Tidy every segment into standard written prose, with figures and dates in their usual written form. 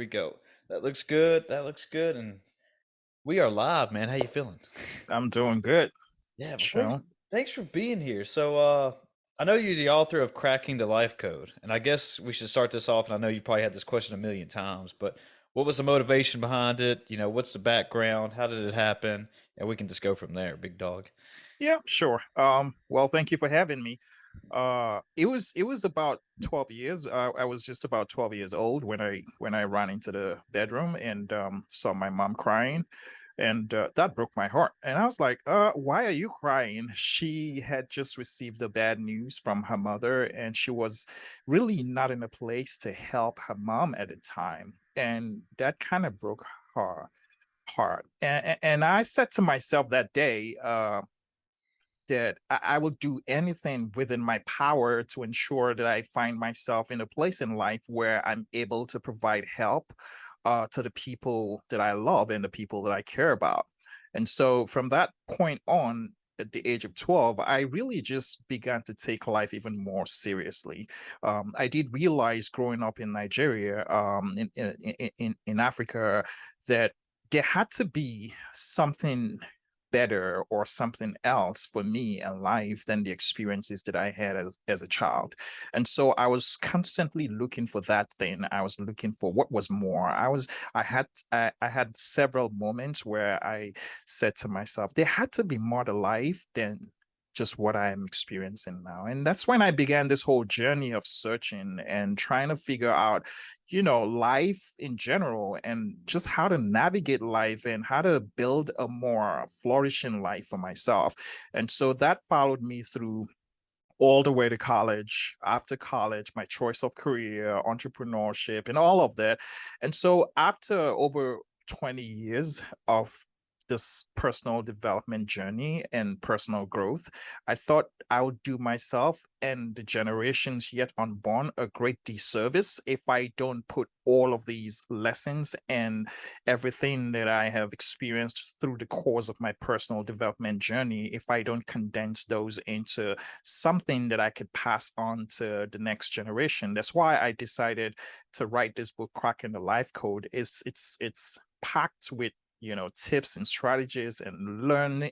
we go. That looks good. That looks good. And we are live, man. How you feeling? I'm doing good. Yeah, well, Chill. thanks for being here. I know you're the author of Cracking the Life Code, and I guess we should start this off. And I know you probably had this question a million times, but what was the motivation behind it? What's the background? How did it happen? And we can just go from there, big dog. Yeah, sure. Well, thank you for having me. It was about 12 years. I was just about 12 years old when I ran into the bedroom and saw my mom crying, and that broke my heart. And I was like, why are you crying? She had just received the bad news from her mother, and she was really not in a place to help her mom at the time, and that kind of broke her heart. And I said to myself that day, that I will do anything within my power to ensure that I find myself in a place in life where I'm able to provide help to the people that I love and the people that I care about. And so from that point on, at the age of 12, I really just began to take life even more seriously. I did realize growing up in Nigeria, in Africa, that there had to be something better or something else for me in life than the experiences that I had as a child. And so I was constantly looking for that thing. I was looking for what was more. I had several moments where I said to myself, there had to be more to life than just what I'm experiencing now. And that's when I began this whole journey of searching and trying to figure out, life in general and just how to navigate life and how to build a more flourishing life for myself. And so that followed me through all the way to college, after college, my choice of career, entrepreneurship, and all of that. And so after over 20 years of this personal development journey and personal growth, I thought I would do myself and the generations yet unborn a great disservice if I don't put all of these lessons and everything that I have experienced through the course of my personal development journey, if I don't condense those into something that I could pass on to the next generation. That's why I decided to write this book, Cracking the Life Code. It's packed with tips and strategies and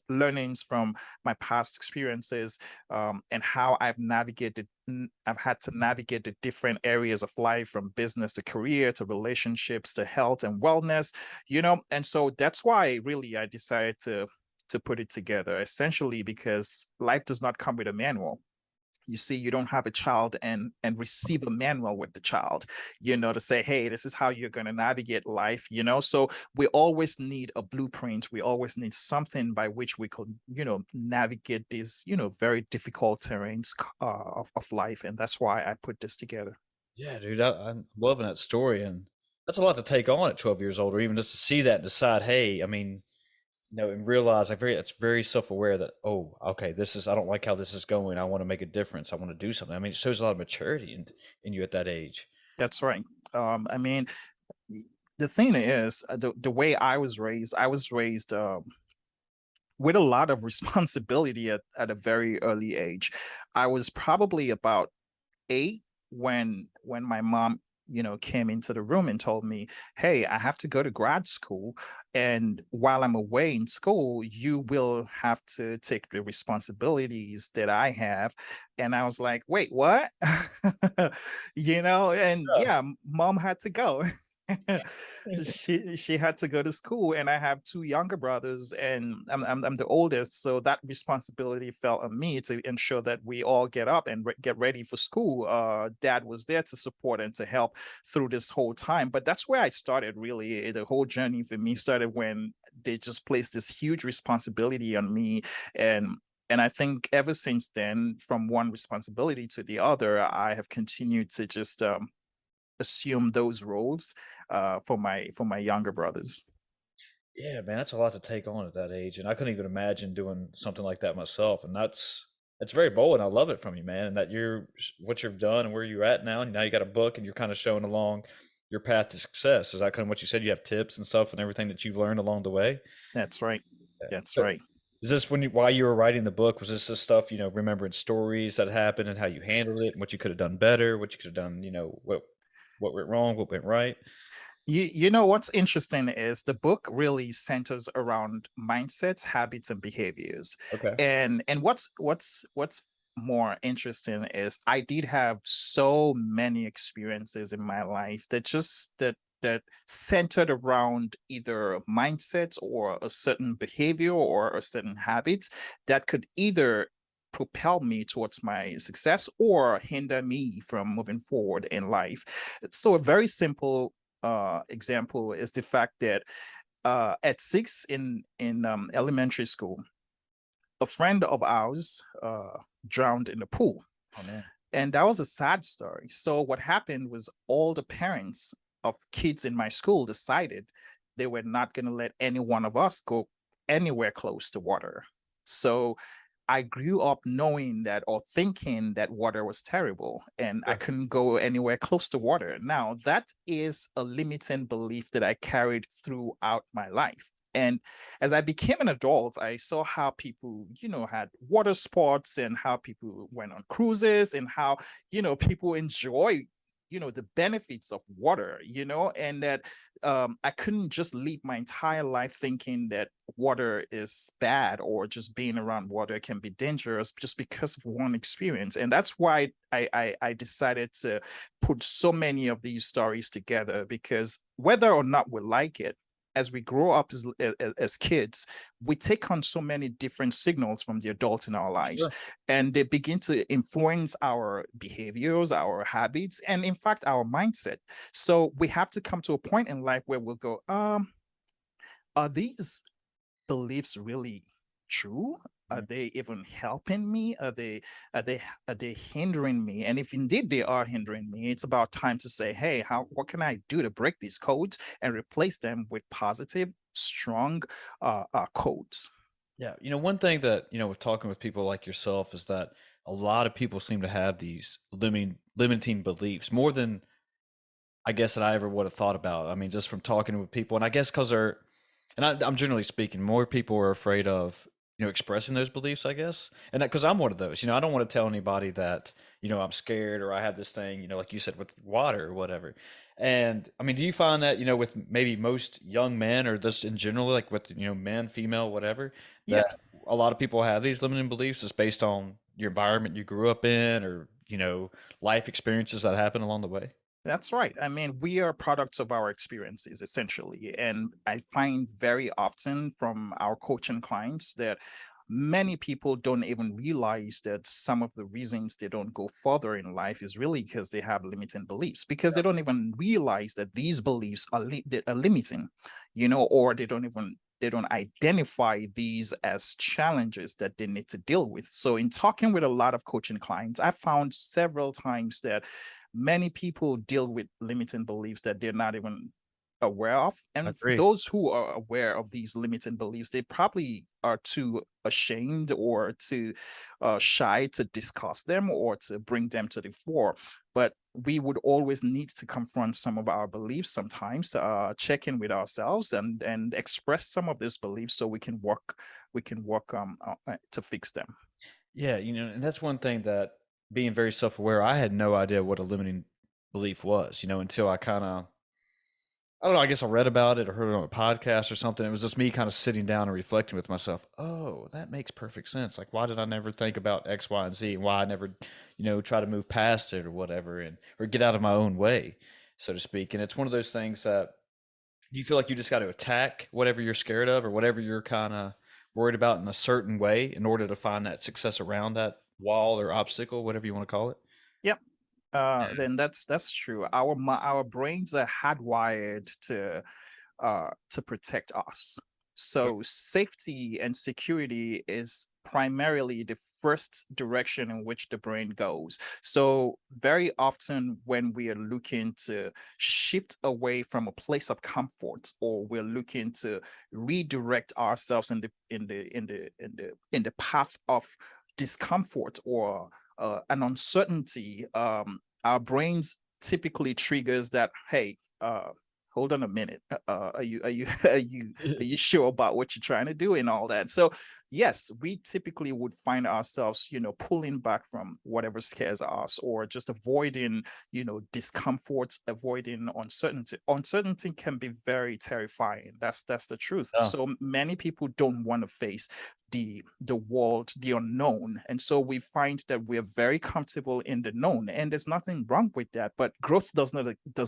learnings from my past experiences, and how I've had to navigate the different areas of life, from business to career to relationships to health and wellness. And so that's why really I decided to put it together, essentially because life does not come with a manual. You see, you don't have a child and receive a manual with the child, to say, hey, this is how you're going to navigate life. So we always need a blueprint. We always need something by which we could navigate these very difficult terrains of life. And that's why I put this together. Yeah, dude, I'm loving that story, and that's a lot to take on at 12 years old, or even just to see that and decide, hey, I mean, and realize it's very self-aware that, oh, okay, I don't like how this is going. I want to make a difference. I want to do something. I mean, it shows a lot of maturity in you at that age. That's right. I mean, the thing is, the way I was raised with a lot of responsibility at a very early age. I was probably about 8 when my mom came into the room and told me, hey, I have to go to grad school, and while I'm away in school you will have to take the responsibilities that I have. And I was like, wait, what? And yeah, mom had to go. She had to go to school, and I have two younger brothers, and I'm the oldest, so that responsibility fell on me to ensure that we all get up and get ready for school. Dad was there to support and to help through this whole time, but that's where I started. Really, the whole journey for me started when they just placed this huge responsibility on me. And I think ever since then, from one responsibility to the other, I have continued to just assume those roles for my younger brothers. Yeah, man, that's a lot to take on at that age, and I couldn't even imagine doing something like that myself. And that's very bold, and I love it from you, man. And that what you've done and where you're at now. And now you got a book, and you're kind of showing along your path to success. Is that kind of what you said? You have tips and stuff and everything that you've learned along the way. That's right. Yeah. That's So, right. is this while you were writing the book? Was this stuff remembering stories that happened and how you handled it, and what you could have done better, what you could have done, what went wrong, what went right? You know what's interesting is the book really centers around mindsets, habits, and behaviors. Okay. And what's more interesting is I did have so many experiences in my life that centered around either mindsets or a certain behavior or a certain habit that could either propel me towards my success or hinder me from moving forward in life. So a very simple example is the fact that at six in elementary school, a friend of ours drowned in the pool, Oh man. and that was a sad story. So what happened was all the parents of kids in my school decided they were not going to let any one of us go anywhere close to water. So I grew up knowing that or thinking that water was terrible and I Sure. couldn't go anywhere close to water. Now, that is a limiting belief that I carried throughout my life. And as I became an adult, I saw how people, had water sports and how people went on cruises and how, people enjoy, the benefits of water, and that I couldn't just live my entire life thinking that water is bad or just being around water can be dangerous just because of one experience. And that's why I decided to put so many of these stories together because whether or not we like it, as we grow up as kids, we take on so many different signals from the adults in our lives, Sure. and they begin to influence our behaviors, our habits, and in fact, our mindset. So we have to come to a point in life where we'll go, are these beliefs really true? Are Mhm. they even helping me? Are they hindering me? And if indeed they are hindering me, it's about time to say, hey, what can I do to break these codes and replace them with positive, strong codes? Yeah, one thing that, with talking with people like yourself is that a lot of people seem to have these limiting beliefs more than I guess that I ever would have thought about. I mean, just from talking with people, and I guess because I'm generally speaking, more people are afraid of expressing those beliefs. I guess, and because I'm one of those. I don't want to tell anybody that I'm scared or I have this thing. Like you said with water or whatever. And I mean, do you find that with maybe most young men or just in general, like with men, female, whatever, Yeah. that a lot of people have these limiting beliefs just based on your environment you grew up in or life experiences that happen along the way. That's right. I mean, we are products of our experiences, essentially. And I find very often from our coaching clients that many people don't even realize that some of the reasons they don't go further in life is really because they have limiting beliefs, because they don't even realize that these beliefs that are limiting, or they don't identify these as challenges that they need to deal with. So in talking with a lot of coaching clients, I found several times that many people deal with limiting beliefs that they're not even aware of. I And for agree. those who are aware of these limiting beliefs, they probably are too ashamed or too shy to discuss them or to bring them to the fore. But we would always need to confront some of our beliefs sometimes, check in with ourselves and express some of these beliefs so we can work to fix them. Yeah, and that's one thing that being very self-aware, I had no idea what a limiting belief was, until I kind of, I don't know, I guess I read about it or heard it on a podcast or something. It was just me kind of sitting down and reflecting with myself. Oh, that makes perfect sense. Like, why did I never think about X, Y, and Z, and why I never, try to move past it or whatever, and or get out of my own way, so to speak. And it's one of those things that do you feel like you just got to attack whatever you're scared of or whatever you're kind of worried about in a certain way in order to find that success around that wall or obstacle, whatever you want to call it? Yep. Then that's true. Our brains are hardwired to protect us. Okay. So safety and security is primarily the first direction in which the brain goes. So very often when we are looking to shift away from a place of comfort, or we're looking to redirect ourselves in the path of discomfort or an uncertainty, our brains typically triggers that, hey, hold on a minute. Are you are you sure about what you're trying to do and all that? So yes, we typically would find ourselves, pulling back from whatever scares us, or just avoiding, discomfort, avoiding uncertainty. Uncertainty can be very terrifying. That's the truth. Yeah, So many people don't want to face the world, the unknown. And so we find that we're very comfortable in the known. And there's nothing wrong with that. But growth does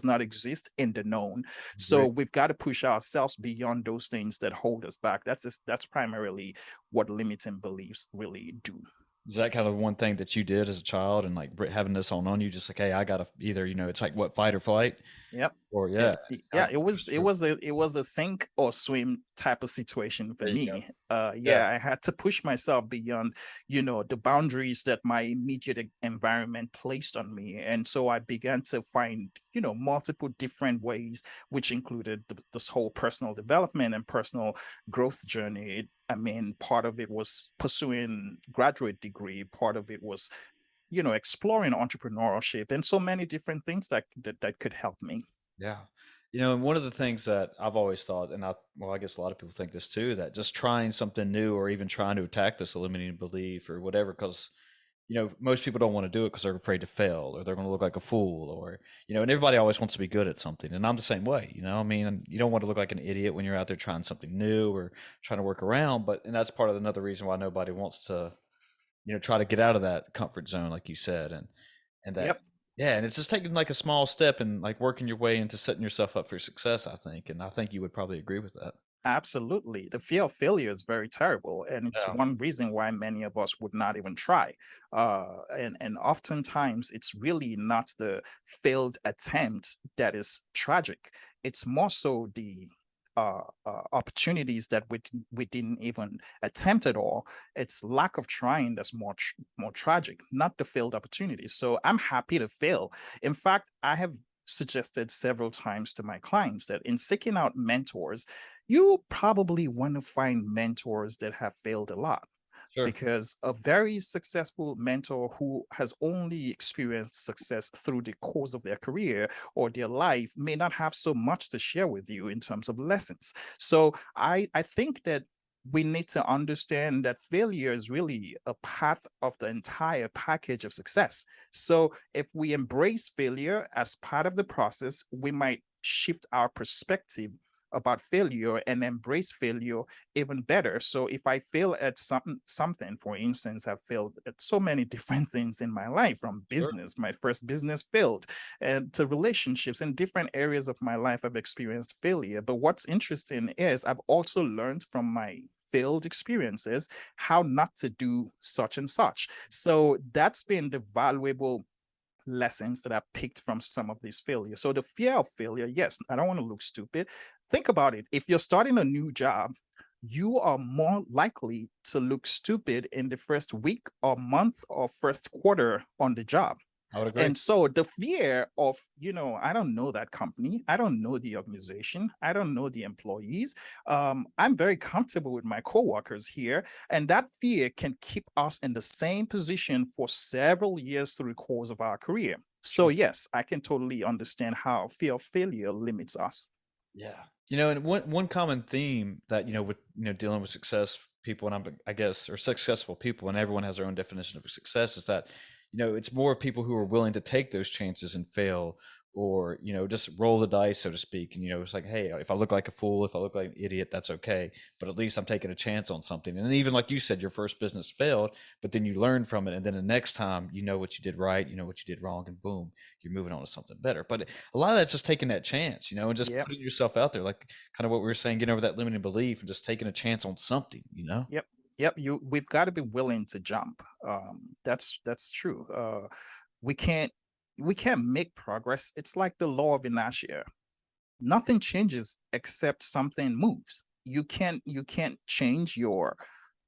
not exist in the known. So agree. we've got to push ourselves beyond those things that hold us back. That's primarily what limiting beliefs really do. Is that kind of one thing that you did as a child and like having this on you, just like, hey, I gotta either, it's like what, fight or flight, Yep. or Yeah, yeah, yeah, it was a sink or swim type of situation for there you go. me. Yeah, Yeah, I had to push myself beyond, the boundaries that my immediate environment placed on me. And so I began to find, multiple different ways, which included this whole personal development and personal growth journey. I mean, part of it was pursuing graduate degree, part of it was, exploring entrepreneurship, and so many different things that could help me. yeah. And one of the things that I've always thought, and well, I guess a lot of people think this too, that just trying something new or even trying to attack this limiting belief or whatever, because most people don't want to do it because they're afraid to fail or they're going to look like a fool or, and everybody always wants to be good at something. And I'm the same way, I mean, you don't want to look like an idiot when you're out there trying something new or trying to work around. And that's part of another reason why nobody wants to, try to get out of that comfort zone, like you said. And that, Yep. yeah. And it's just taking like a small step and like working your way into setting yourself up for success, I think. And I think you would probably agree with that. Absolutely. The fear of failure is very terrible. And it's Yeah, one reason why many of us would not even try. And oftentimes it's really not the failed attempt that is tragic. It's more so the opportunities that we didn't even attempt at all. It's lack of trying that's more tragic, not the failed opportunities. So I'm happy to fail. In fact, I have suggested several times to my clients that in seeking out mentors, you probably want to find mentors that have failed a lot, sure. because a very successful mentor who has only experienced success through the course of their career or their life may not have so much to share with you in terms of lessons. So I think that we need to understand that failure is really a path of the entire package of success. So if we embrace failure as part of the process, we might shift our perspective about failure and embrace failure even better. So if I fail at something, for instance, I've failed at so many different things in my life, from Sure. business, my first business failed, and to relationships. In different areas of my life, I've experienced failure. But what's interesting is I've also learned from my failed experiences how not to do such and such. So that's been the valuable lessons that I picked from some of these failures. So the fear of failure, yes, I don't want to look stupid. Think about it. If you're starting a new job, you are more likely to look stupid in the first week or month or first quarter on the job. I would agree. And so the fear of, I don't know that company, I don't know the organization, I don't know the employees. I'm very comfortable with my coworkers here, and that fear can keep us in the same position for several years through the course of our career. So Sure. yes, I can totally understand how fear of failure limits us. Yeah. And one common theme that, with, dealing with success people, and I guess, or successful people, and everyone has their own definition of success, is that, it's more people who are willing to take those chances and fail, or, just roll the dice, so to speak. And, it's like, hey, if I look like a fool, if I look like an idiot, that's okay. But at least I'm taking a chance on something. And even like you said, your first business failed, but then you learn from it. And then the next time, you know what you did right, you know what you did wrong, and boom, you're moving on to something better. But a lot of that's just taking that chance, and just Yeah. putting yourself out there, like kind of what we were saying, getting over that limiting belief and just taking a chance on something. Yep. Yep. We've got to be willing to jump. That's true. We can't we can't make progress. It's like the law of inertia. Nothing changes except something moves. You can't change your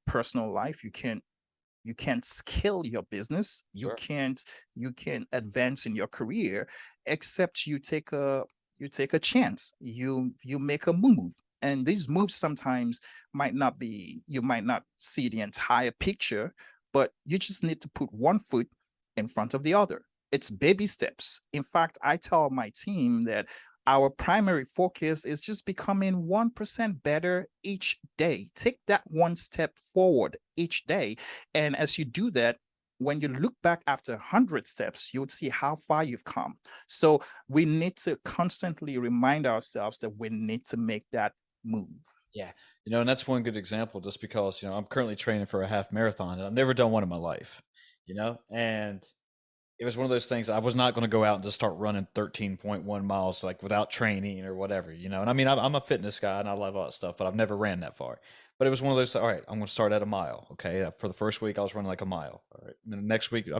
personal life. You can't scale your business. you Sure. can't you can't advance in your career except you take a chance. You make a move, and these moves sometimes you might not see the entire picture, but you just need to put one foot in front of the other. It's baby steps. In fact, I tell my team that our primary focus is just becoming 1% better each day. Take that one step forward each day. And as you do that, when you look back after 100 steps, you would see how far you've come. So we need to constantly remind ourselves that we need to make that move. Yeah. And that's one good example just because, I'm currently training for a half marathon and I've never done one in my life, and it was one of those things I was not going to go out and just start running 13.1 miles like without training or whatever. And I mean, I'm a fitness guy and I love all that stuff, but I've never ran that far. But it was one of those, all right, I'm going to start at a mile. Okay. For the first week, I was running like a mile. All right. And then the next week,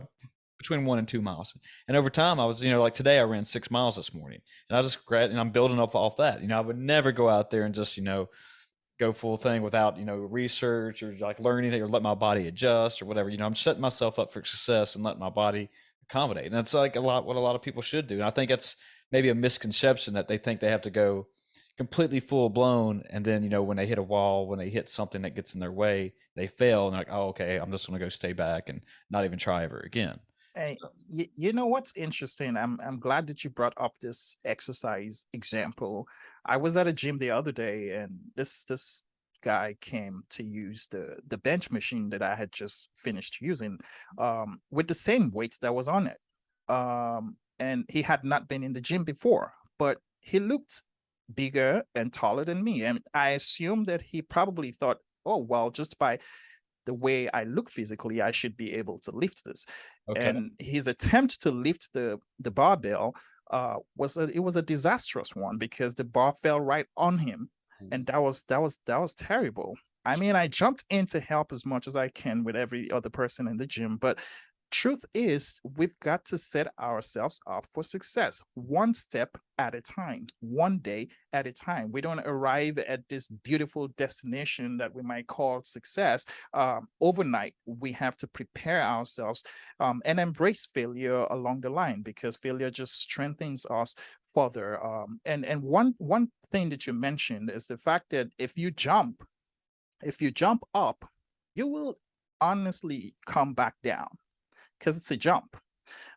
between 1 and 2 miles. And over time, I was, like today, I ran 6 miles this morning and I just and I'm building up off that. I would never go out there and just, go full thing without research or like learning or let my body adjust or whatever. I'm setting myself up for success and letting my body accommodate. And that's like a lot what a lot of people should do. And I think that's maybe a misconception that they think they have to go completely full blown, and then when they hit a wall, when they hit something that gets in their way, they fail and they're like, oh, okay, I'm just going to go stay back and not even try ever again. Hey, So, you know what's interesting? I'm glad that you brought up this exercise example. I was at a gym the other day, and this guy came to use the bench machine that I had just finished using, with the same weights that was on it. And he had not been in the gym before, but he looked bigger and taller than me, and I assumed that he probably thought, oh well, just by the way I look physically, I should be able to lift this. okay. And his attempt to lift the barbell it was a disastrous one because the bar fell right on him, and that was terrible. I mean, I jumped in to help as much as I can with every other person in the gym, but truth is, we've got to set ourselves up for success one step at a time, one day at a time. We don't arrive at this beautiful destination that we might call success overnight. We have to prepare ourselves and embrace failure along the line, because failure just strengthens us further. And one thing that you mentioned is the fact that if you jump up, you will honestly come back down because it's a jump. Of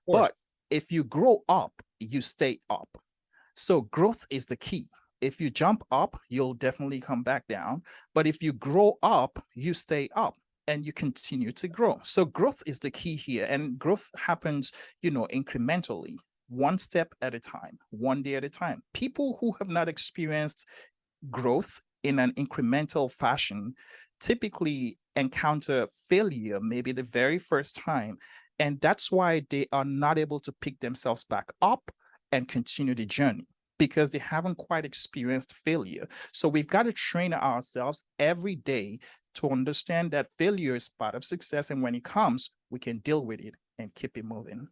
course. But if you grow up, you stay up. So growth is the key. If you jump up, you'll definitely come back down. But if you grow up, you stay up and you continue to grow. So growth is the key here. And growth happens, incrementally, one step at a time, one day at a time. People who have not experienced growth in an incremental fashion typically encounter failure maybe the very first time. And that's why they are not able to pick themselves back up and continue the journey, because they haven't quite experienced failure. So we've got to train ourselves every day to understand that failure is part of success. And when it comes, we can deal with it and keep it moving.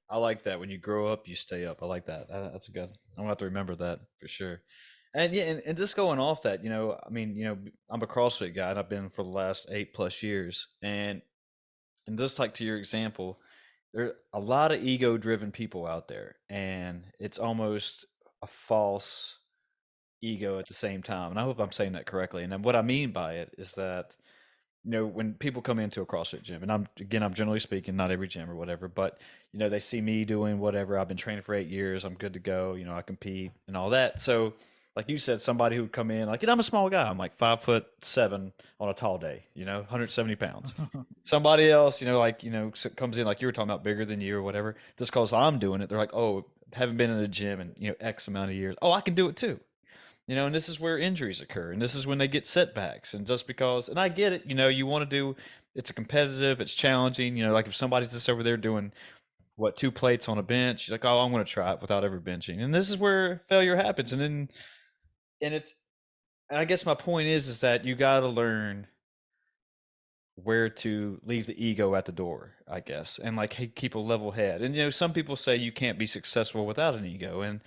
I like that. When you grow up, you stay up. I like that. That's a good. I'm gonna have to remember that for sure. And yeah, and just going off that, I mean, I'm a CrossFit guy, and I've been for the last 8 plus years. And just like to your example, there are a lot of ego-driven people out there, and it's almost a false ego at the same time. And I hope I'm saying that correctly. And then what I mean by it is that when people come into a CrossFit gym, and I'm generally speaking, not every gym or whatever, but they see me doing whatever. I've been training for 8 years. I'm good to go. I compete and all that. So, like you said, somebody who would come in, like, I'm a small guy. I'm like 5'7" on a tall day. 170 pounds. Somebody else, comes in like you were talking about, bigger than you or whatever. Just because I'm doing it, they're like, oh, haven't been in the gym in X amount of years. Oh, I can do it too. And this is where injuries occur, and this is when they get setbacks. And just because, and I get it, you want to do, it's a competitive, it's challenging. Like if somebody's just over there doing what, 2 plates on a bench, you're like, oh, I'm going to try it without ever benching. And this is where failure happens. And it's, and I guess my point is that you got to learn where to leave the ego at the door, I guess, and like, hey, keep a level head. And some people say you can't be successful without an ego, and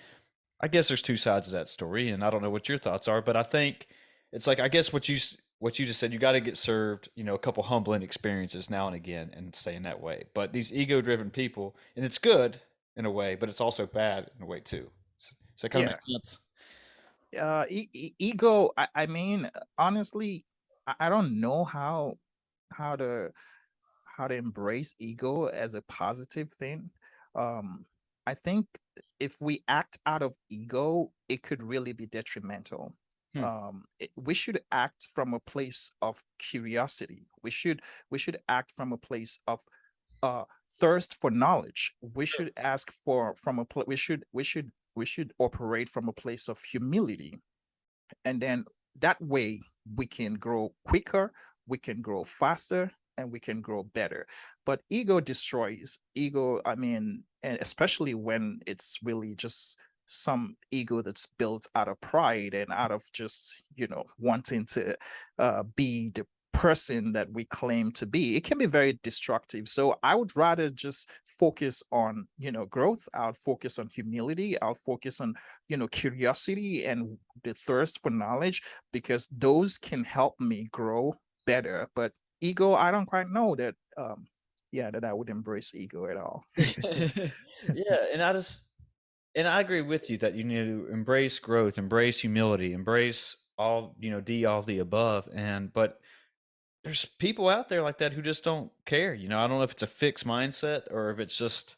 I guess there's two sides of that story, and I don't know what your thoughts are, but I think it's like, I guess what you just said, you got to get served, a couple humbling experiences now and again, and stay in that way. But these ego-driven people, and it's good in a way, but it's also bad in a way too. So it kind of Yeah. makes sense. Ego. I mean, honestly, I don't know how to how to embrace ego as a positive thing. Um, I think if we act out of ego, it could really be detrimental. Hmm. We should act from a place of curiosity. We should act from a place of uh, thirst for knowledge. We should ask for from a we should operate from a place of humility, and then that way we can grow quicker, we can grow faster, and we can grow better. But ego destroys. Ego, I mean, and especially when it's really just some ego that's built out of pride and out of just wanting to be the person that we claim to be, it can be very destructive. So I would rather just focus on growth. I'll focus on humility. I'll focus on curiosity and the thirst for knowledge, because those can help me grow better. But ego, I don't quite know that. Yeah, that I would embrace ego at all. Yeah, and I agree with you that you need to embrace growth, embrace humility, embrace all, D all the above. And but there's people out there like that who just don't care. I don't know if it's a fixed mindset or if it's just,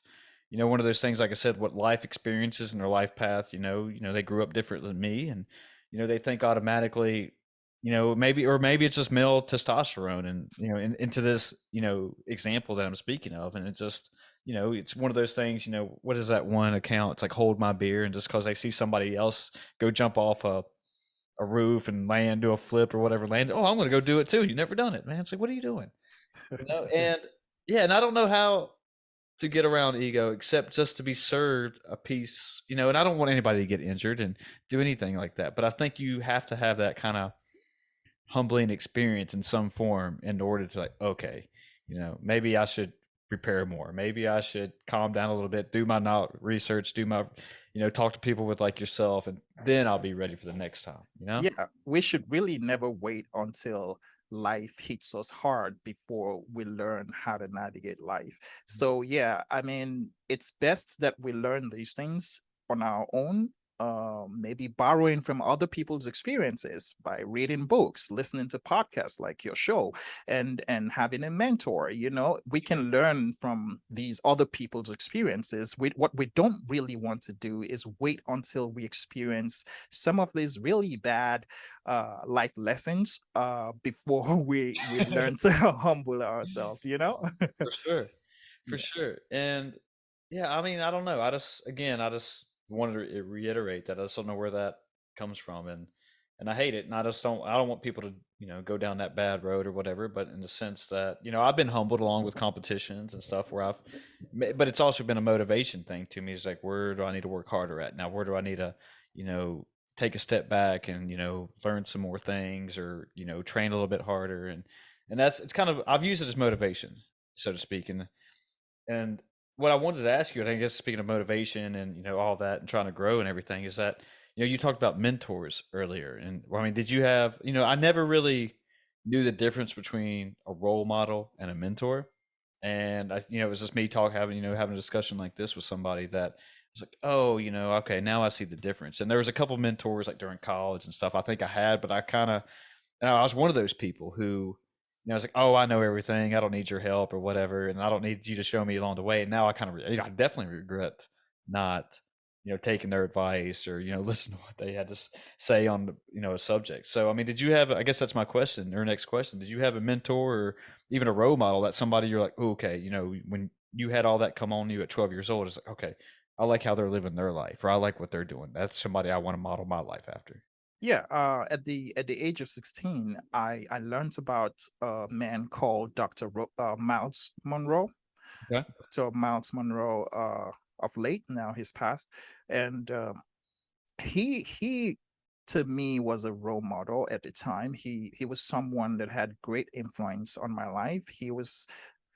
one of those things, like I said, what life experiences and their life path, they grew up different than me, and, they think automatically, maybe it's just male testosterone and, into this, example that I'm speaking of. And it's just, it's one of those things, what is that one account? It's like hold my beer. And just cause they see somebody else go jump off a roof and land, do a flip or whatever, land. Oh, I'm going to go do it too. You've never done it, man. It's like, what are you doing? And That's yeah, and I don't know how to get around ego except just to be served a piece, and I don't want anybody to get injured and do anything like that. But I think you have to have that kind of humbling experience in some form in order to, like, okay, maybe I should prepare more. Maybe I should calm down a little bit, do my research, do my, talk to people with like yourself, and then I'll be ready for the next time. Yeah, we should really never wait until life hits us hard before we learn how to navigate life. So, yeah, I mean, it's best that we learn these things on our own. Maybe borrowing from other people's experiences by reading books, listening to podcasts like your show, and having a mentor. We can learn from these other people's experiences. What we don't really want to do is wait until we experience some of these really bad life lessons before we learn to humble ourselves. For sure. For Yeah. sure. And yeah, I mean, I don't know. I just wanted to reiterate that I just don't know where that comes from. And I hate it. And I don't want people to, go down that bad road or whatever, but in the sense that, I've been humbled along with competitions and stuff but it's also been a motivation thing to me. It's like, where do I need to work harder at now? Where do I need to, you know, take a step back and, learn some more things, or, train a little bit harder. And it's kind of, I've used it as motivation, so to speak. And what I wanted to ask you, and I guess speaking of motivation and, all that and trying to grow and everything, is that, you talked about mentors earlier. And well, I mean, did you have, I never really knew the difference between a role model and a mentor. And it was just me having a discussion like this with somebody that was like, oh, okay, now I see the difference. And there was a couple mentors like during college and stuff I think I had, but I was one of those people who, I was like, oh, I know everything. I don't need your help or whatever. And I don't need you to show me along the way. And now I kind of, I definitely regret not, taking their advice or, listen to what they had to say on, a subject. So, I mean, I guess that's my question or next question. Did you have a mentor or even a role model, that somebody you're like, oh, okay, when you had all that come on you at 12 years old, it's like, okay, I like how they're living their life, or I like what they're doing. That's somebody I want to model my life after. Yeah, at the age of 16, I learned about a man called Miles Monroe. Okay. Dr. Miles Monroe, of late now he's passed, and he to me was a role model at the time. He was someone that had great influence on my life. He was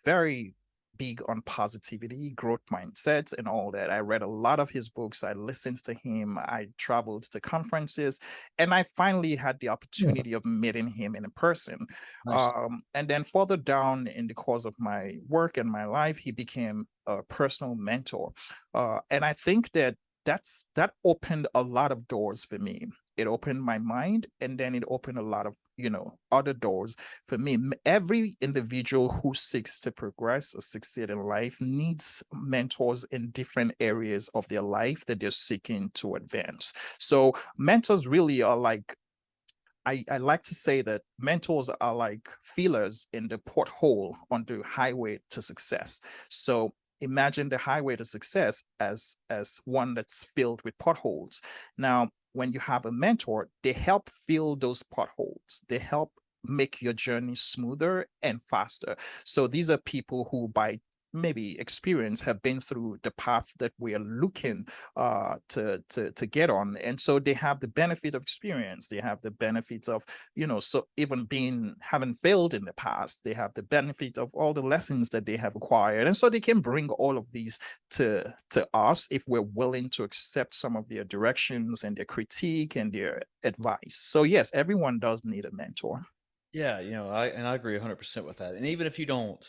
very big on positivity, growth mindsets, and all that. I read a lot of his books. I listened to him. I traveled to conferences, and I finally had the Yeah. opportunity of meeting him in person. Nice. And then further down in the course of my work and my life, he became a personal mentor. And I think that opened a lot of doors for me. It opened my mind, and then it opened a lot of other doors. For me, every individual who seeks to progress or succeed in life needs mentors in different areas of their life that they're seeking to advance. So mentors really are like, I like to say that mentors are like feelers in the porthole on the highway to success. So imagine the highway to success as one that's filled with potholes. Now, when you have a mentor, they help fill those potholes. They help make your journey smoother and faster. So these are people who, by maybe experience, have been through the path that we are looking to get on, and so they have the benefit of experience. They have the benefits of, so even being having failed in the past, they have the benefit of all the lessons that they have acquired, and so they can bring all of these to us if we're willing to accept some of their directions and their critique and their advice. So yes, everyone does need a mentor. Yeah, I agree 100% with that. And even if you don't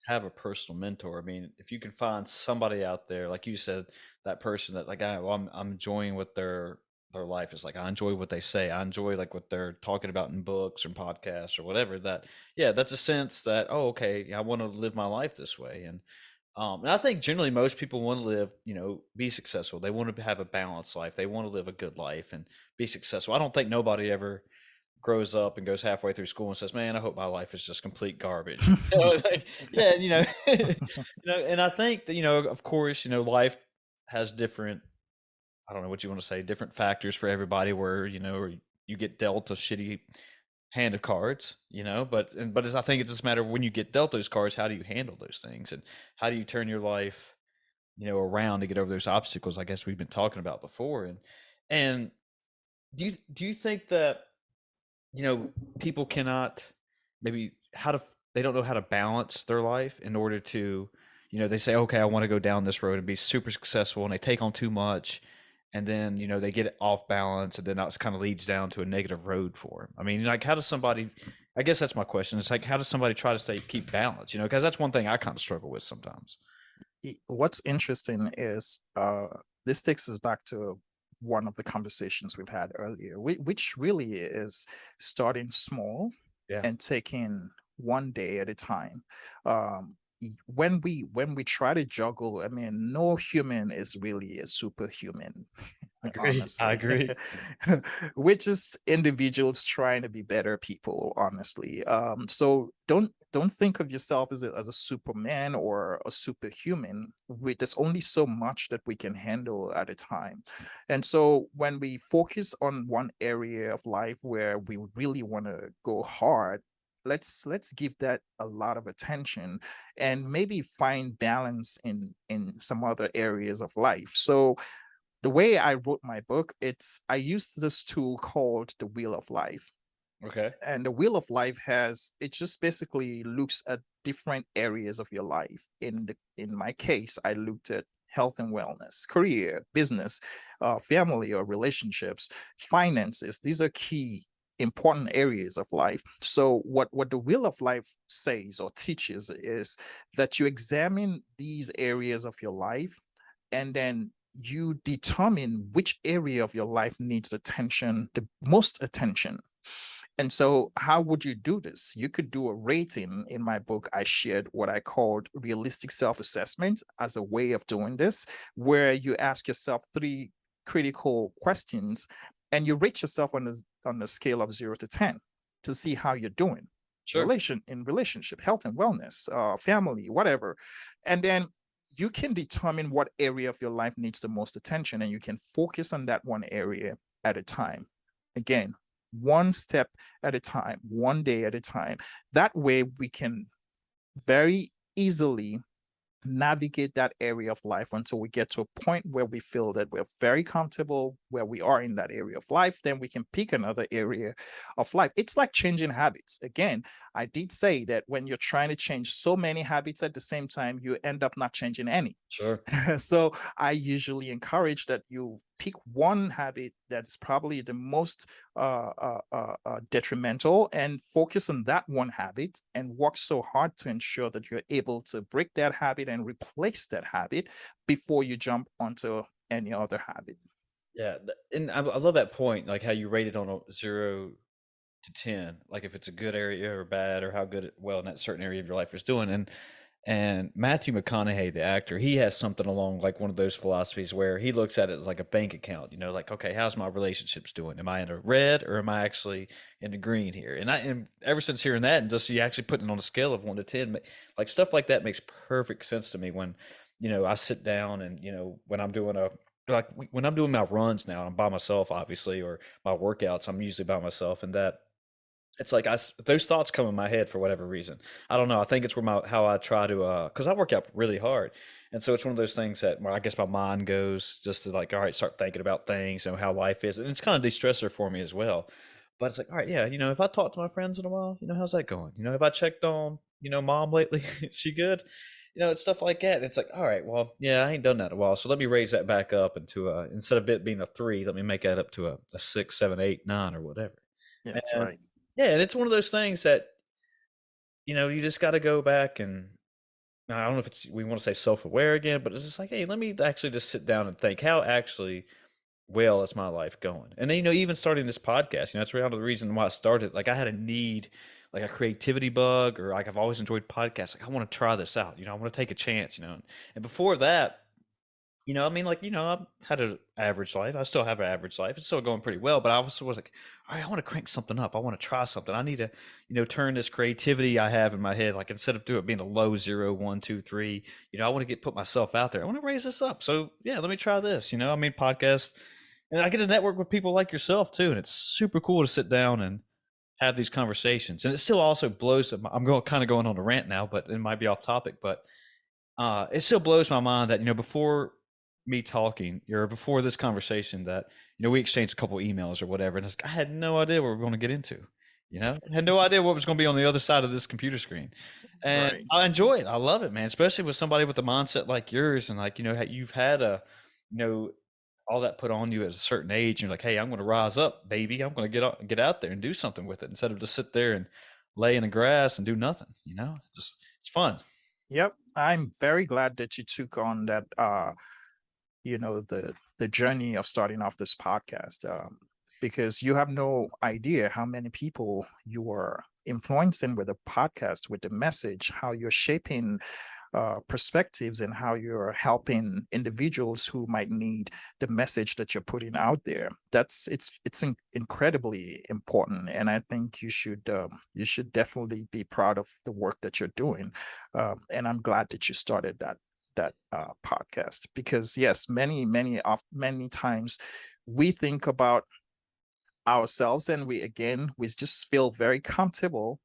have a personal mentor, I mean, if you can find somebody out there, like you said, that person that like, I'm enjoying what their life is like. I enjoy what they say. I enjoy like what they're talking about in books or podcasts or whatever. That yeah, that's a sense that oh, okay, I want to live my life this way. And I think generally most people want to live, be successful. They want to have a balanced life. They want to live a good life and be successful. I don't think nobody ever grows up and goes halfway through school and says, "Man, I hope my life is just complete garbage." Like, yeah, and I think that of course, life has different. I don't know what you want to say, different factors for everybody. Where or you get dealt a shitty hand of cards, but I think it's just a matter of when you get dealt those cards, how do you handle those things, and how do you turn your life, around to get over those obstacles? I guess we've been talking about before, and do you think that you know, people cannot maybe they don't know how to balance their life in order to, they say, okay, I want to go down this road and be super successful, and they take on too much, and then they get off balance, and then that kind of leads down to a negative road for them. I mean, like, how does somebody? I guess that's my question. It's like, how does somebody try to keep balance? Because that's one thing I kind of struggle with sometimes. What's interesting is this takes us back to one of the conversations we've had earlier, which really is starting small Yeah, and taking one day at a time. When we try to juggle, I mean, no human is really a superhuman. I agree. I Honestly. agree. We're just individuals trying to be better people, honestly. So don't think of yourself as a superman or a superhuman. There's only so much that we can handle at a time. And so when we focus on one area of life where we really want to go hard, let's give that a lot of attention and maybe find balance in some other areas of life. So the way I wrote my book, I used this tool called the Wheel of Life. Okay. And the Wheel of Life it just basically looks at different areas of your life. In my case, I looked at health and wellness, career, business, family or relationships, finances. These are key important areas of life. So what the Wheel of Life says or teaches is that you examine these areas of your life, and then you determine which area of your life needs attention, the most attention. And so, how would you do this? You could do a rating. In my book, I shared what I called realistic self assessment as a way of doing this, where you ask yourself three critical questions and you rate yourself on the scale of 0 to 10 to see how you're doing. Sure. In relationship, health and wellness, family, whatever. And then you can determine what area of your life needs the most attention, and you can focus on that one area at a time. Again, one step at a time, one day at a time. That way, we can very easily navigate that area of life until we get to a point where we feel that we're very comfortable where we are in that area of life. Then we can pick another area of life. It's like changing habits. Again, I did say that when you're trying to change so many habits at the same time, you end up not changing any. Sure. So I usually encourage that you pick one habit that's probably the most detrimental, and focus on that one habit and work so hard to ensure that you're able to break that habit and replace that habit before you jump onto any other habit. Yeah, and I love that point, like how you rated on a 0 to 10, like if it's a good area or bad, or how good well in that certain area of your life is doing. And Matthew McConaughey, the actor, he has something along like one of those philosophies where he looks at it as like a bank account, like, okay, how's my relationships doing? Am I in a red or am I actually in the green here? And I am, ever since hearing that and just you actually putting it on a scale of 1 to 10, like stuff like that makes perfect sense to me when, I sit down and, when I'm doing when I'm doing my runs now, I'm by myself, obviously, or my workouts, I'm usually by myself. And that it's like those thoughts come in my head for whatever reason. I don't know. I think it's where how I try to because I work out really hard, and so it's one of those things that where I guess my mind goes just to like, all right, start thinking about things and how life is, and it's kind of de-stressor for me as well. But it's like, all right, yeah, if I talk to my friends in a while, how's that going? Have I checked on mom lately? Is she good? It's stuff like that. It's like, all right, well, yeah, I ain't done that in a while, so let me raise that back up into a instead of it being a 3, let me make that up to a 6, 7, 8, 9, or whatever. Yeah, that's And right. yeah, and it's one of those things that, you just got to go back and I don't know if it's we want to say self-aware again, but it's just like, hey, let me actually just sit down and think how actually well is my life going. And then, even starting this podcast, that's really the reason why I started. Like I had a need, like a creativity bug, or like I've always enjoyed podcasts. Like I want to try this out. I want to take a chance. And before that, I mean, like, I've had an average life. I still have an average life. It's still going pretty well, but I also was like, all right, I want to crank something up. I want to try something. I need to, turn this creativity I have in my head, like instead of doing it being a low 0, 1, 2, 3, I want to put myself out there. I want to raise this up. So yeah, let me try this. I mean, podcast, and I get to network with people like yourself too. And it's super cool to sit down and have these conversations. And it still also blows. I'm going kind of going on a rant now, but it might be off topic, but it still blows my mind that before me talking or before this conversation that we exchanged a couple emails or whatever, and I had no idea what we were going to get into. I had no idea what was going to be on the other side of this computer screen, and Right. I enjoy it. I love it, man. Especially with somebody with a mindset like yours, and like you've had you know all that put on you at a certain age, and you're like, hey, I'm going to rise up, baby. I'm going to get out there and do something with it instead of just sit there and lay in the grass and do nothing. Just it's fun. Yep. I'm very glad that you took on that the journey of starting off this podcast, because you have no idea how many people you are influencing with the podcast, with the message, how you're shaping perspectives, and how you're helping individuals who might need the message that you're putting out there. It's incredibly important, and I think you should definitely be proud of the work that you're doing. And I'm glad that you started that podcast, because yes, many times we think about ourselves, and we just feel very comfortable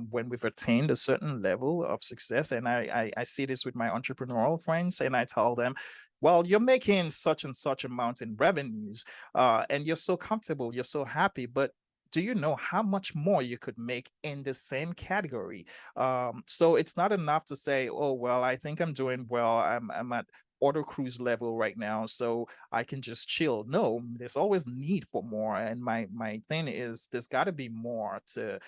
when we've attained a certain level of success. And I see this with my entrepreneurial friends, and I tell them, well, you're making such and such amount in revenues, and you're so comfortable, you're so happy, but do you know how much more you could make in the same category? So it's not enough to say, oh well, I think I'm doing well, I'm at auto cruise level right now, so I can just chill. No, there's always need for more. And my thing is, there's got to be more to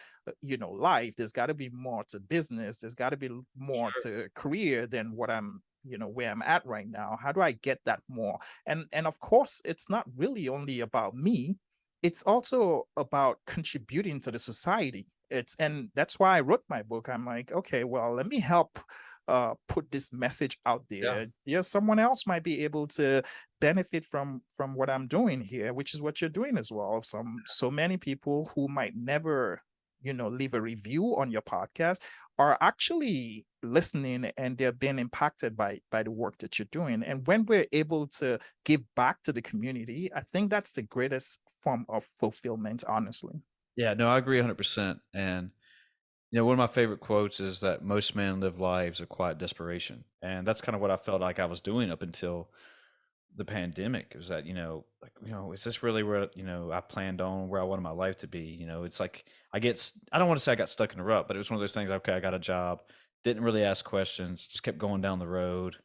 life. There's got to be more to business. There's got to be more to career than what I'm where I'm at right now. How do I get that more? And of course, it's not really only about me. It's also about contributing to the society. And that's why I wrote my book. I'm like, okay, well, let me help put this message out Yeah. there. Yeah, someone else might be able to benefit from what I'm doing here, which is what you're doing as well. So many people who might never leave a review on your podcast are actually listening, and they're being impacted by the work that you're doing. And when we're able to give back to the community, I think that's the greatest form of fulfillment, honestly. Yeah, no, I agree 100%. And one of my favorite quotes is that most men live lives of quiet desperation. And that's kind of what I felt like I was doing up until the pandemic. Is that, like, is this really where, I planned on where I wanted my life to be? It's like I don't want to say I got stuck in a rut, but it was one of those things, okay, I got a job, didn't really ask questions, just kept going down the road,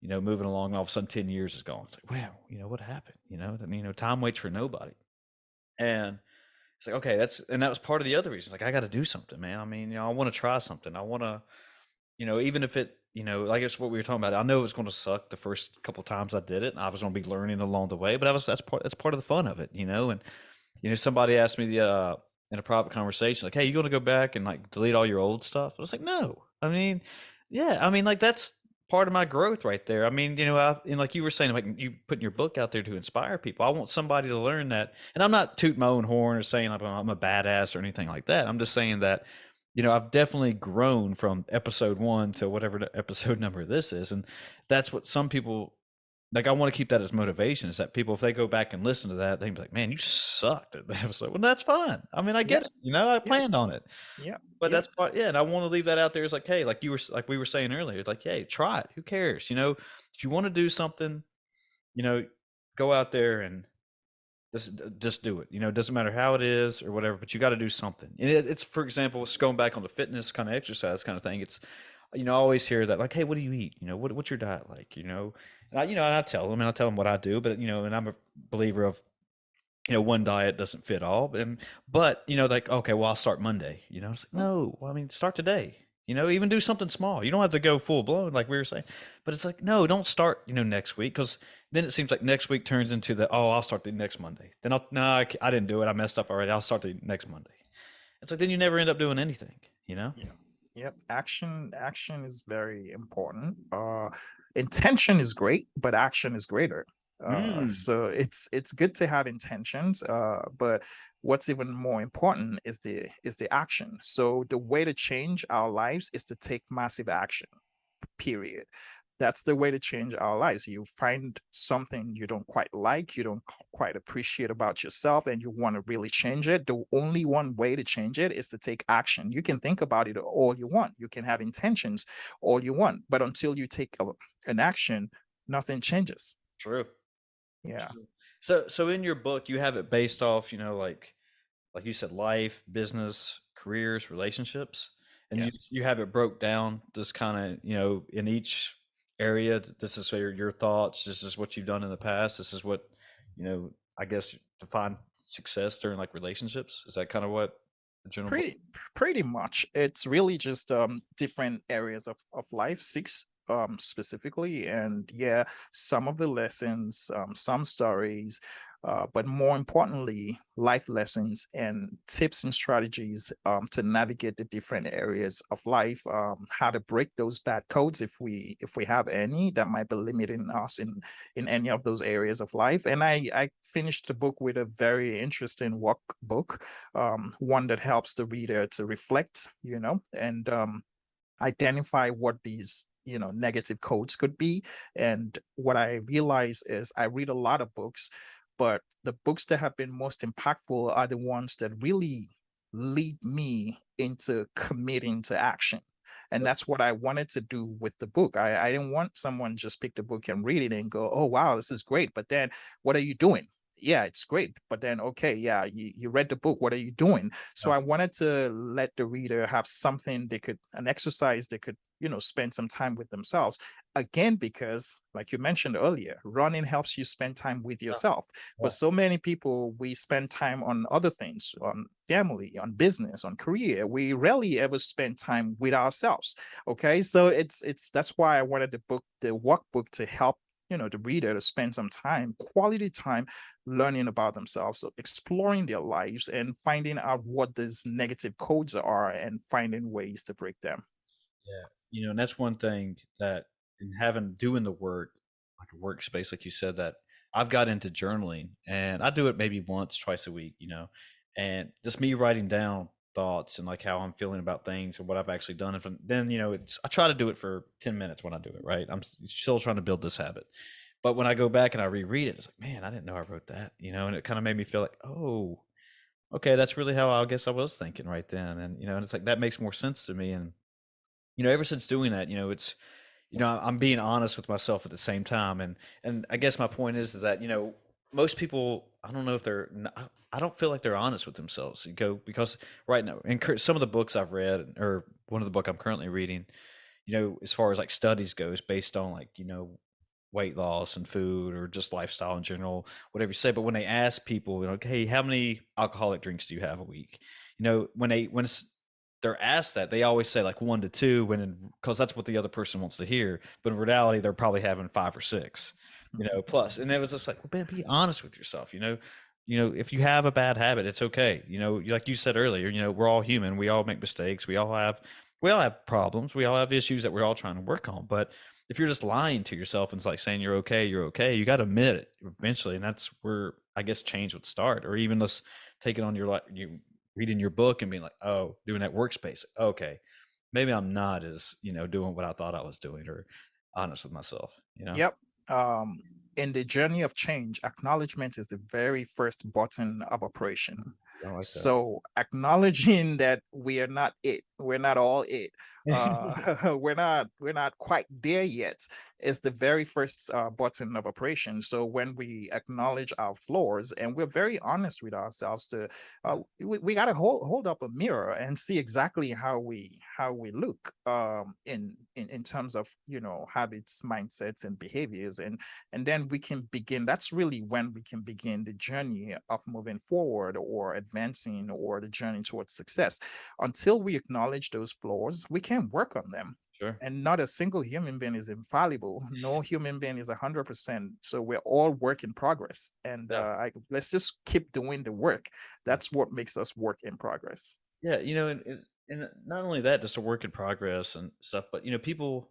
moving along, and all of a sudden 10 years is gone. It's like, wow, what happened? Time waits for nobody. And it's like, okay, that was part of the other reason. Like, I got to do something, man. I mean, I want to try something. I want to, even if it, like it's what we were talking about. I know it was going to suck the first couple times I did it, and I was going to be learning along the way. But that's part of the fun of it. And somebody asked me in a private conversation, like, "Hey, you gonna go back and like delete all your old stuff?" I was like, "No." I mean, yeah, I mean, like that's part of my growth right there. I mean, and like you were saying, like you putting your book out there to inspire people. I want somebody to learn that, and I'm not tooting my own horn or saying I'm a badass or anything like that. I'm just saying that, I've definitely grown from episode one to whatever the episode number this is, and that's what some people like. I want to keep that as motivation. Is that people, if they go back and listen to that, they can be like, "Man, you sucked at the episode." Well, that's fine. I mean, I Yeah, get it. I yeah, planned on it, yeah, but yeah, that's part. Yeah, and I want to leave that out there. It's like, hey, like we were saying earlier, like, hey, try it. Who cares? If you want to do something, you know, go out there and just do it. It doesn't matter how it is or whatever, but you got to do something. And it's, for example, it's going back on the fitness kind of exercise kind of thing. It's, I always hear that like, hey, what do you eat? What's your diet like? And I tell them, and I tell them what I do, but and I'm a believer of, one diet doesn't fit all. But like, okay, well, I'll start Monday. It's like, no, well, I mean, start today. Even do something small. You don't have to go full blown, like we were saying. But it's like, no, don't start, next week, because then it seems like next week turns into I'll start the next Monday. Then no, I didn't do it. I messed up already. I'll start the next Monday. It's like then you never end up doing anything. You know? yeah. Yep. Action is very important. Intention is great, but action is greater. Mm, So it's good to have intentions, but what's even more important is the action. So the way to change our lives is to take massive action, period. That's the way to change our lives. You find something you don't quite like, you don't quite appreciate about yourself, and you want to really change it. The only one way to change it is to take action. You can think about it all you want, you can have intentions all you want, but until you take an action, nothing changes. true. Yeah. True. So in your book, you have it based off, like you said, life, business, careers, relationships, and Yeah. you have it broke down just kind of, in each area. This is your thoughts. This is what you've done in the past. This is what, I guess, define success during like relationships. Is that kind of what the general book? Pretty much. It's really just different areas of life, six specifically. And yeah, some of the lessons, some stories, but more importantly, life lessons and tips and strategies to navigate the different areas of life, how to break those bad codes if we have any that might be limiting us in any of those areas of life. And I finished the book with a very interesting workbook, one that helps the reader to reflect, and identify what these negative codes could be. And what I realize is I read a lot of books, but the books that have been most impactful are the ones that really lead me into committing to action. And that's what I wanted to do with the book. I didn't want someone just pick the book and read it and go, oh wow, this is great, but then what are you doing? Yeah, it's great, but then okay, yeah, you read the book, what are you doing? So Yeah. I wanted to let the reader have something they could, an exercise they could, spend some time with themselves. Again, because like you mentioned earlier, running helps you spend time with Yeah. yourself. Yeah. But so many people, we spend time on other things, on family, on business, on career. We rarely ever spend time with ourselves. Okay. So it's that's why I wanted the workbook to help the reader to spend some time, quality time, learning about themselves, so exploring their lives and finding out what these negative codes are and finding ways to break them. Yeah, and that's one thing that in having doing the work, like a workspace, like you said, that I've got into journaling, and I do it maybe once, twice a week, and just me writing down thoughts and like how I'm feeling about things and what I've actually done. And then, I try to do it for 10 minutes when I do it, right? I'm still trying to build this habit. But when I go back and I reread it, it's like, man, I didn't know I wrote that, and it kind of made me feel like, oh, okay, that's really how I guess I was thinking right then. And it's like that makes more sense to me. And ever since doing that, it's, I'm being honest with myself at the same time. And I guess my point is that, most people, I don't know if I don't feel like they're honest with themselves. Because right now, in some of the books I've read, or one of the book I'm currently reading, as far as like studies goes, based on like, weight loss and food or just lifestyle in general, whatever you say. But when they ask people, hey, how many alcoholic drinks do you have a week? They're asked that, they always say like 1 to 2, because that's what the other person wants to hear. But in reality, they're probably having 5 or 6, plus. And it was just like, well, man, be honest with yourself. if you have a bad habit, it's okay. Like you said earlier, we're all human. We all make mistakes. We all have problems. We all have issues that we're all trying to work on. But if you're just lying to yourself and it's like saying you're okay, you got to admit it eventually, and that's where I guess change would start. Or even let's take it on your, like, you reading your book and being like, oh, doing that workspace. Okay, maybe I'm not as doing what I thought I was doing, or honest with myself. Yep. Um, in the journey of change, acknowledgement is the very first button of operation. I like that. So acknowledging that we are not it, we're not all it, we're not quite there yet, is the very first button of operation. So when we acknowledge our flaws and we're very honest with ourselves, we got to hold up a mirror and see exactly how we look, in terms of habits, mindsets, and behaviors, and then we can begin. That's really when we can begin the journey of moving forward or advancing, or the journey towards success. Until we acknowledge those flaws, we can work on them. Sure. And not a single human being is infallible. No human being is 100%. So we're all work in progress. And Yeah. let's just keep doing the work. Yeah. That's what makes us work in progress. Yeah, and not only that, just a work in progress and stuff, but people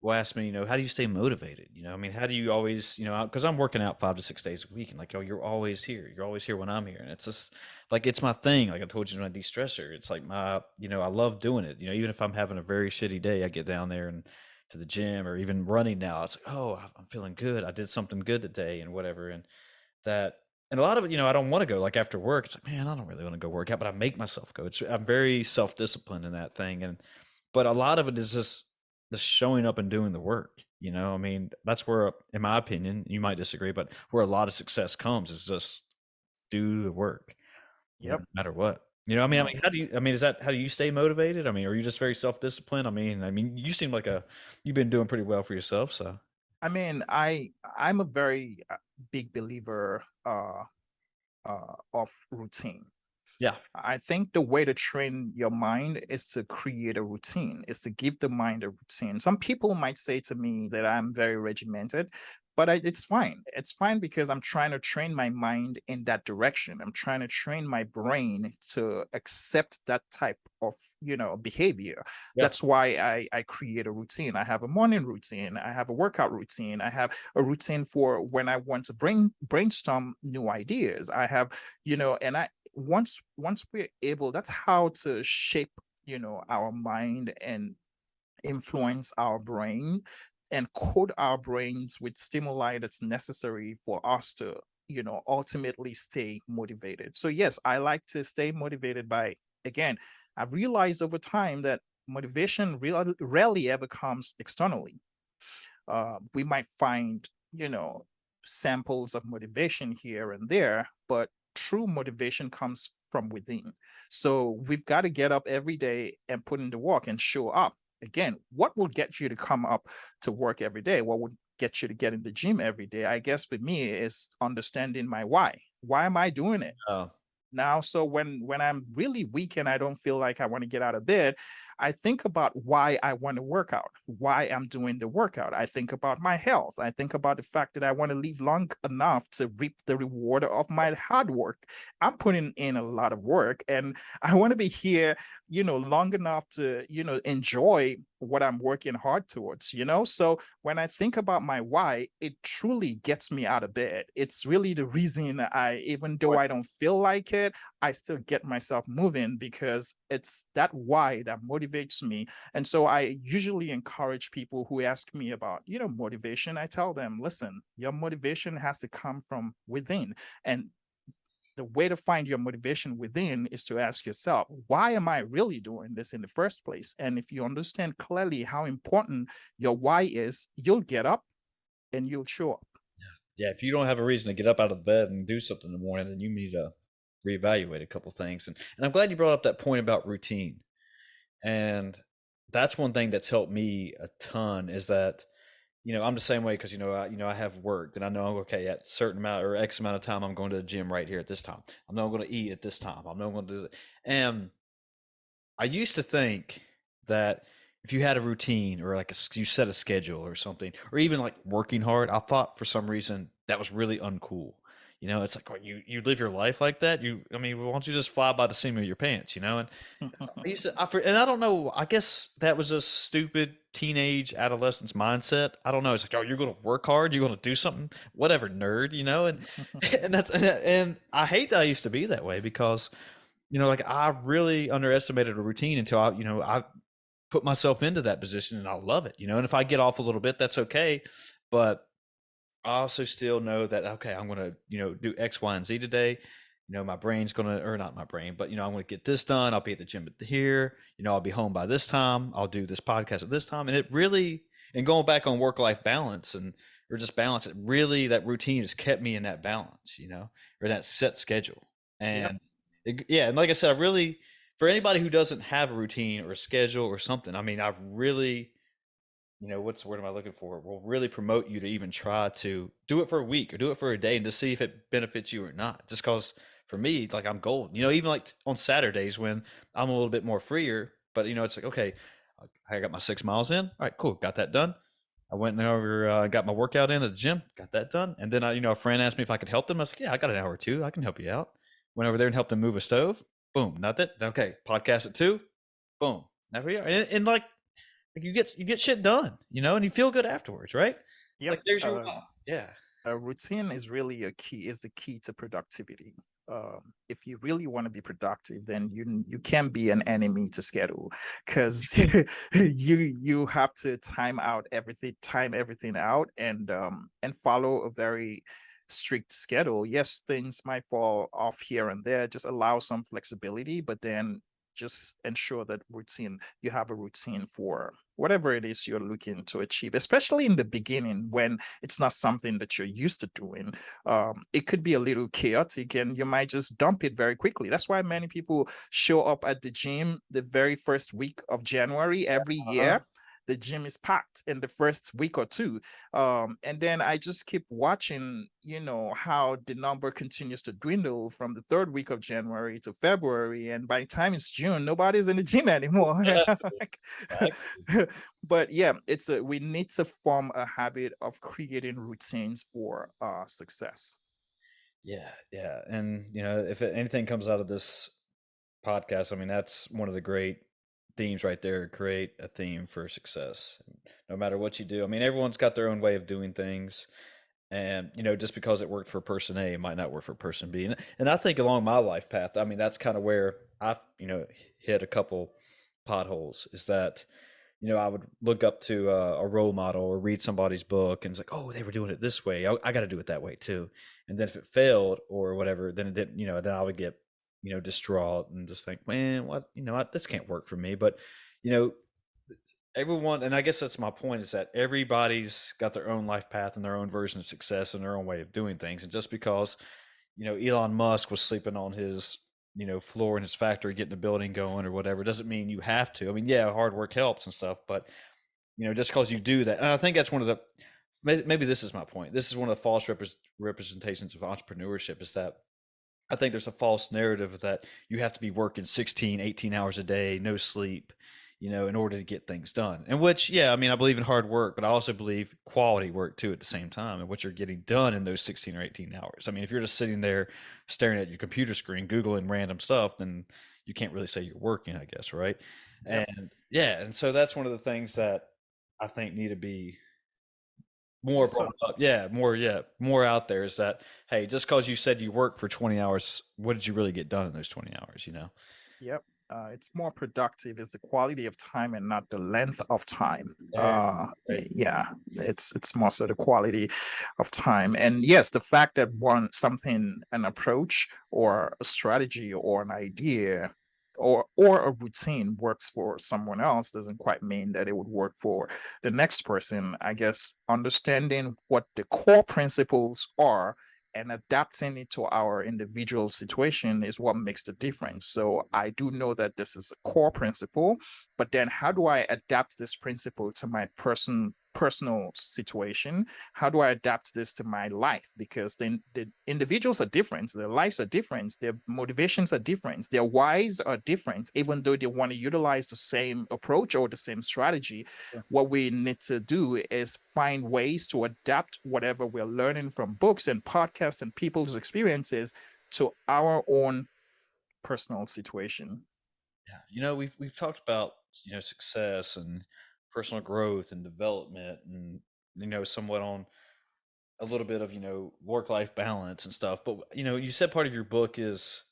will ask me, how do you stay motivated? I mean, how do you always, because I'm working out 5 to 6 days a week, and like, oh, you're always here. You're always here when I'm here, and it's just like it's my thing. Like I told you, my de-stressor. It's like I love doing it. Even if I'm having a very shitty day, I get down there and to the gym, or even running now. It's like, oh, I'm feeling good. I did something good today, and whatever, that and a lot of it, I don't want to go like after work. It's like, man, I don't really want to go work out, but I make myself go. I'm very self-disciplined in that thing. But a lot of it is just showing up and doing the work. I mean, that's where, in my opinion, you might disagree, but where a lot of success comes is just do the work, Yep. no matter what. I mean, is that how do you stay motivated? I mean, are you just very self-disciplined? I mean, you seem like you've been doing pretty well for yourself. So I mean, I'm a very big believer of routine. yeah, I think the way to train your mind is to create a routine, is to give the mind a routine. Some people might say to me that I'm very regimented, but it's fine. It's fine because I'm trying to train my mind in that direction. I'm trying to train my brain to accept that type of behavior. yeah, That's why I create a routine. I have a morning routine. I have a workout routine. I have a routine for when I want to brainstorm new ideas. I have, and I once we're able, that's how to shape our mind and influence our brain and code our brains with stimuli that's necessary for us to ultimately stay motivated. So yes, I like to stay motivated by, again, I've realized over time that motivation rarely ever comes externally. We might find, samples of motivation here and there, but true motivation comes from within. So we've got to get up every day and put in the work and show up. Again, what will get you to come up to work every day? What would get you to get in the gym every day? I guess for me is understanding my why. Why am I doing it? uh, Now, so when I'm really weak and I don't feel like I want to get out of bed, I think about why I want to work out, why I'm doing the workout. I think about my health. I think about the fact that I want to live long enough to reap the reward of my hard work. I'm putting in a lot of work, and I want to be here, long enough to enjoy what I'm working hard towards. So when I think about my why, it truly gets me out of bed. It's really the reason even though I don't feel like it, I still get myself moving, because it's that why that motivates me. And so I usually encourage people who ask me about, motivation. I tell them, listen, your motivation has to come from within. And the way to find your motivation within is to ask yourself, why am I really doing this in the first place? And if you understand clearly how important your why is, you'll get up and you'll show up. yeah. If you don't have a reason to get up out of bed and do something in the morning, then you need to reevaluate a couple things. And I'm glad you brought up that point about routine. And that's one thing that's helped me a ton is that, I'm the same way because, I have work and I know, okay, at certain amount or X amount of time, I'm going to the gym right here at this time. I'm not going to eat at this time. I'm not going to do it. And I used to think that if you had a routine or like you set a schedule or something, or even like working hard, I thought for some reason that was really uncool. You know, it's like, "Oh, you live your life like that? I mean, why don't you just fly by the seam of your pants?" You know? And I used to, and I don't know. I guess that was a stupid teenage adolescence mindset. I don't know. It's like, oh, you're going to work hard. You're going to do something, whatever, nerd. You know, and and I hate that I used to be that way because like I really underestimated a routine until I put myself into that position and I love it. And if I get off a little bit, that's okay. But I also still know that okay, I'm gonna do X, Y, and Z today. My brain's gonna, or not my brain, but I'm gonna get this done. I'll be at the gym at here. I'll be home by this time. I'll do this podcast at this time, and it really, and going back on work life balance and or just balance, it really, that routine has kept me in that balance, or that set schedule. Yep. And yeah, and like I said, I really, for anybody who doesn't have a routine or a schedule or something, I mean, I've really, what's the word am I looking for? Will really promote you to even try to do it for a week or do it for a day and to see if it benefits you or not. Just because for me, like I'm golden, even like on Saturdays when I'm a little bit more freer, but it's like, okay, I got my 6 miles in. All right, cool. Got that done. I went over, got my workout in at the gym, got that done. And then a friend asked me if I could help them. I was like, yeah, I got an hour or two. I can help you out. Went over there and helped them move a stove. Boom. Not that. Okay. Podcast at 2. Boom. There we are. And like you get shit done, and you feel good afterwards, right? Yep. Like there's your wow. Yeah. A routine is really is the key to productivity. If you really want to be productive, then you can be an enemy to schedule, because you have to time everything out, and follow a very strict schedule. Yes, things might fall off here and there. Just allow some flexibility, but then just ensure that routine you have a routine for whatever it is you're looking to achieve, especially in the beginning when it's not something that you're used to doing. It could be a little chaotic and you might just dump it very quickly. That's why many people show up at the gym the very first week of January every Uh-huh. year. The gym is packed in the first week or two. And then I just keep watching, how the number continues to dwindle from the third week of January to February. And by the time it's June, nobody's in the gym anymore. Yeah. Like, Exactly. but yeah, we need to form a habit of creating routines for success. Yeah, yeah. And if anything comes out of this podcast, I mean, that's one of the great themes right there. Create a theme for success. No matter what you do. I mean, everyone's got their own way of doing things. And just because it worked for person A, it might not work for person B. And I think along my life path, I mean, that's kind of where I've hit a couple potholes. Is that I would look up to a role model or read somebody's book, and it's like, oh, they were doing it this way. I got to do it that way too. And then if it failed or whatever, then it didn't. Then I would get distraught and just think, man, what this can't work for me. But you know, everyone, and I guess that's my point, is that everybody's got their own life path and their own version of success and their own way of doing things. And just because Elon Musk was sleeping on his floor in his factory getting a building going or whatever doesn't mean you have to. I mean, yeah, hard work helps and stuff, but just because you do that, and I think that's one of the, maybe this is my point, this is one of the false representations of entrepreneurship, is that I think there's a false narrative that you have to be working 16, 18 hours a day, no sleep, in order to get things done. And which, yeah, I mean, I believe in hard work, but I also believe quality work too at the same time, and what you're getting done in those 16 or 18 hours. I mean, if you're just sitting there staring at your computer screen, Googling random stuff, then you can't really say you're working, I guess, right? Yep. And yeah, and so that's one of the things that I think need to be more So brought up. Yeah, more out there, is that, hey, just because you said you worked for 20 hours, what did you really get done in those 20 hours, yep. It's more productive is the quality of time and not the length of time. There, right. Yeah, it's more so the quality of time. And yes, the fact that an approach or a strategy or an idea or a routine works for someone else doesn't quite mean that it would work for the next person. I guess understanding what the core principles are and adapting it to our individual situation is what makes the difference. So I do know that this is a core principle, but then how do I adapt this principle to my personal situation? How do I adapt this to my life? Because then the individuals are different, their lives are different, their motivations are different, their whys are different, even though they want to utilize the same approach or the same strategy. Sure. What we need to do is find ways to adapt whatever we're learning from books and podcasts and people's experiences to our own personal situation. Yeah, we've talked about success and personal growth and development, and somewhat on a little bit of work life balance and stuff. But you said part of your book is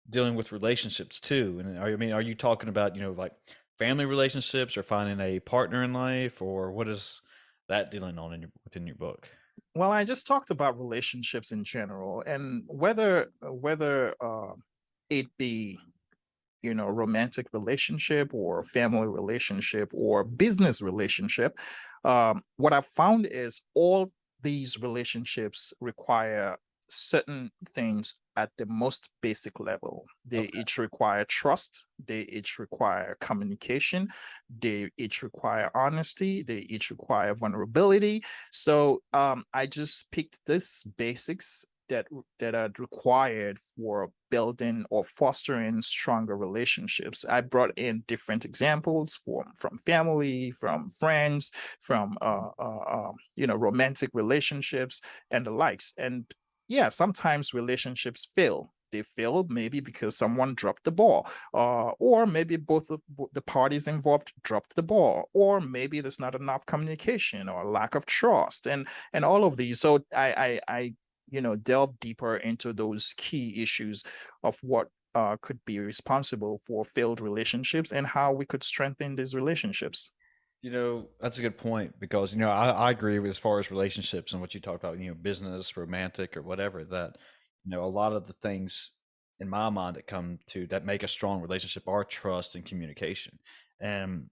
dealing with relationships too. And I mean, are you talking about like family relationships or finding a partner in life, or what is that dealing on within your book? Well, I just talked about relationships in general, and whether it be romantic relationship or family relationship or business relationship, what I've found is all these relationships require certain things at the most basic level. They Okay. each require trust, they each require communication, they each require honesty, they each require vulnerability. So I just picked this basics that are required for building or fostering stronger relationships. I brought in different examples from family, from friends, from romantic relationships and the likes. And yeah, sometimes relationships fail. They fail maybe because someone dropped the ball, or maybe both of the parties involved dropped the ball, or maybe there's not enough communication or lack of trust, and all of these. So I delve deeper into those key issues of what could be responsible for failed relationships and how we could strengthen these relationships. That's a good point because, I agree with as far as relationships and what you talked about, business, romantic, or whatever, that, a lot of the things in my mind that make a strong relationship are trust and communication. And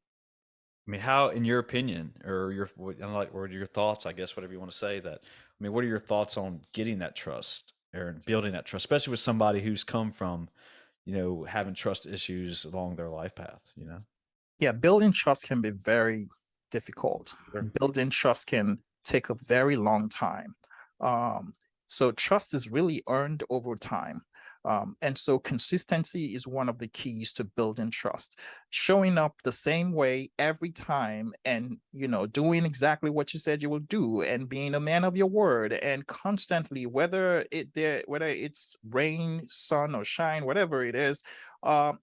I mean, how, in your opinion, or I don't know, like, or your thoughts, I guess, whatever you want to say, that, I mean, what are your thoughts on getting that trust or building that trust, especially with somebody who's come from, having trust issues along their life path? Yeah, building trust can be very difficult. Sure. Building trust can take a very long time. Um, so trust is really earned over time. And so consistency is one of the keys to building trust. Showing up the same way every time and doing exactly what you said you will do and being a man of your word and constantly, whether it's rain, sun, or shine, whatever it is,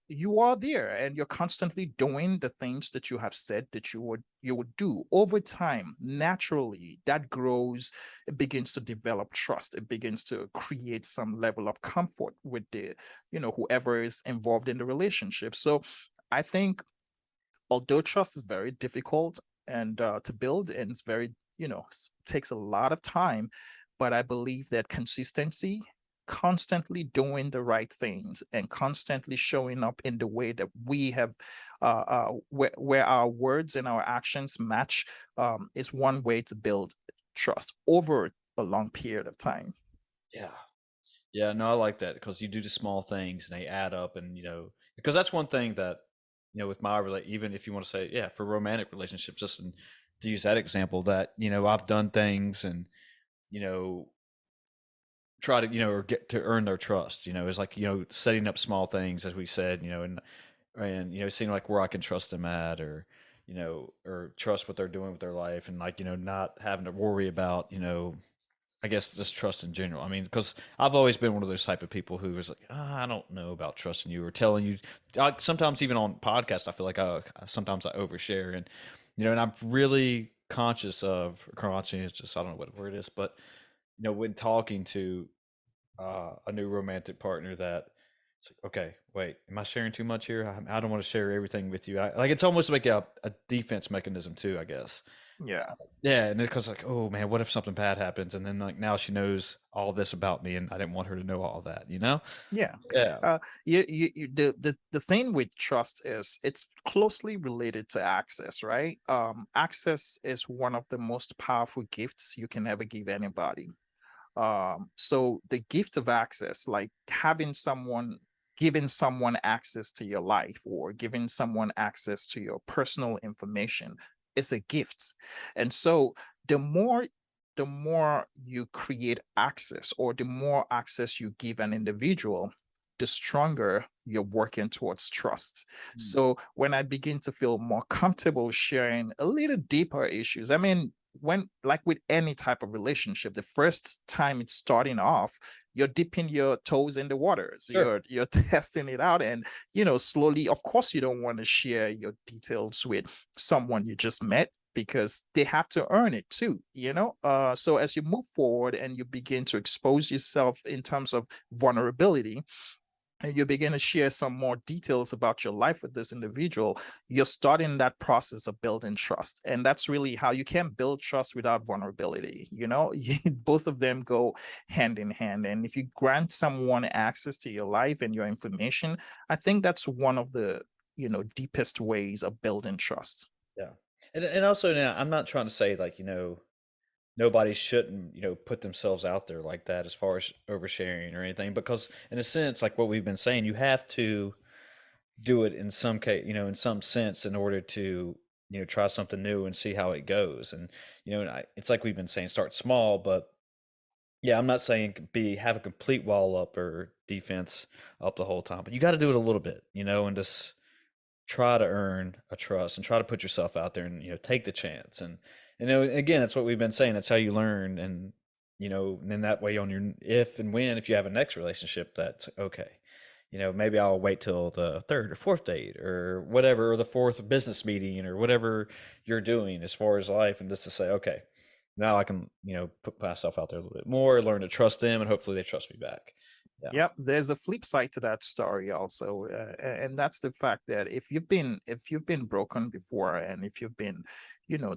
you are there and you're constantly doing the things that you have said that you would do. Over time, naturally that grows. It begins to develop trust, it begins to create some level of comfort with the whoever is involved in the relationship. So I think, although trust is very difficult and to build, and it's very takes a lot of time, but I believe that consistency, constantly doing the right things and constantly showing up in the way that we have, where our words and our actions match, is one way to build trust over a long period of time. Yeah. Yeah, no, I like that because you do the small things and they add up, and because that's one thing that with even if you want to say, yeah, for romantic relationships, to use that example, that I've done things and you know try to or get to earn their trust. It's like setting up small things, as we said, and seeing like where I can trust them at, or or trust what they're doing with their life, and like not having to worry about I guess just trust in general. I mean, because I've always been one of those type of people who was like, I don't know about trusting you or telling you. Sometimes even on podcasts, I feel like sometimes I overshare, and and I'm really conscious. I don't know what word it is, but when talking to a new romantic partner, that it's like, okay, wait, am I sharing too much here? I don't want to share everything with you. Like it's almost like a defense mechanism too, I guess. Yeah. Yeah, and because like, oh man, what if something bad happens? And then like now she knows all this about me, and I didn't want her to know all that. Yeah. Yeah, uh the thing with trust is it's closely related to access, right? Access is one of the most powerful gifts you can ever give anybody. So the gift of access, like giving someone access to your life or giving someone access to your personal information, it's a gift. And so the more the more you create access, or the more access you give an individual, the stronger you're working towards trust. Mm. So when I begin to feel more comfortable sharing a little deeper issues, I mean, when, like with any type of relationship, the first time it's starting off, you're dipping your toes in the waters, Sure. you're testing it out, and slowly, of course, you don't want to share your details with someone you just met, because they have to earn it too, so as you move forward and you begin to expose yourself in terms of vulnerability, and you begin to share some more details about your life with this individual, you're starting that process of building trust. And that's really how you can build trust without vulnerability. Both of them go hand in hand. And if you grant someone access to your life and your information, I think that's one of the, deepest ways of building trust. Yeah. And also now I'm not trying to say like, nobody shouldn't, put themselves out there like that as far as oversharing or anything, because in a sense, like what we've been saying, you have to do it in some case, in some sense in order to, try something new and see how it goes. And, it's like we've been saying, start small, but yeah, I'm not saying be have a complete wall up or defense up the whole time, but you got to do it a little bit, and just try to earn a trust and try to put yourself out there and take the chance. And again, that's what we've been saying, that's how you learn. And and then that way on your, if you have a next relationship, that's okay. Maybe I'll wait till the third or fourth date or whatever, or the fourth business meeting or whatever you're doing as far as life, and just to say, okay, now I can put myself out there a little bit more, learn to trust them, and hopefully they trust me back. Yeah. Yep, there's a flip side to that story also, and that's the fact that if you've been broken before, and if you've been,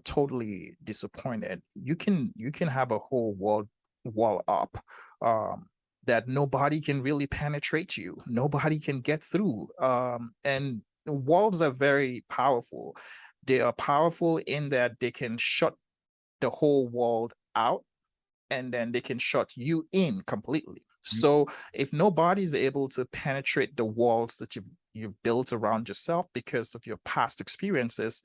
totally disappointed, you can have a whole wall up, that nobody can really penetrate you, nobody can get through, and walls are very powerful. They are powerful in that they can shut the whole world out, and then they can shut you in completely. Mhm. So if nobody's able to penetrate the walls that you've built around yourself because of your past experiences,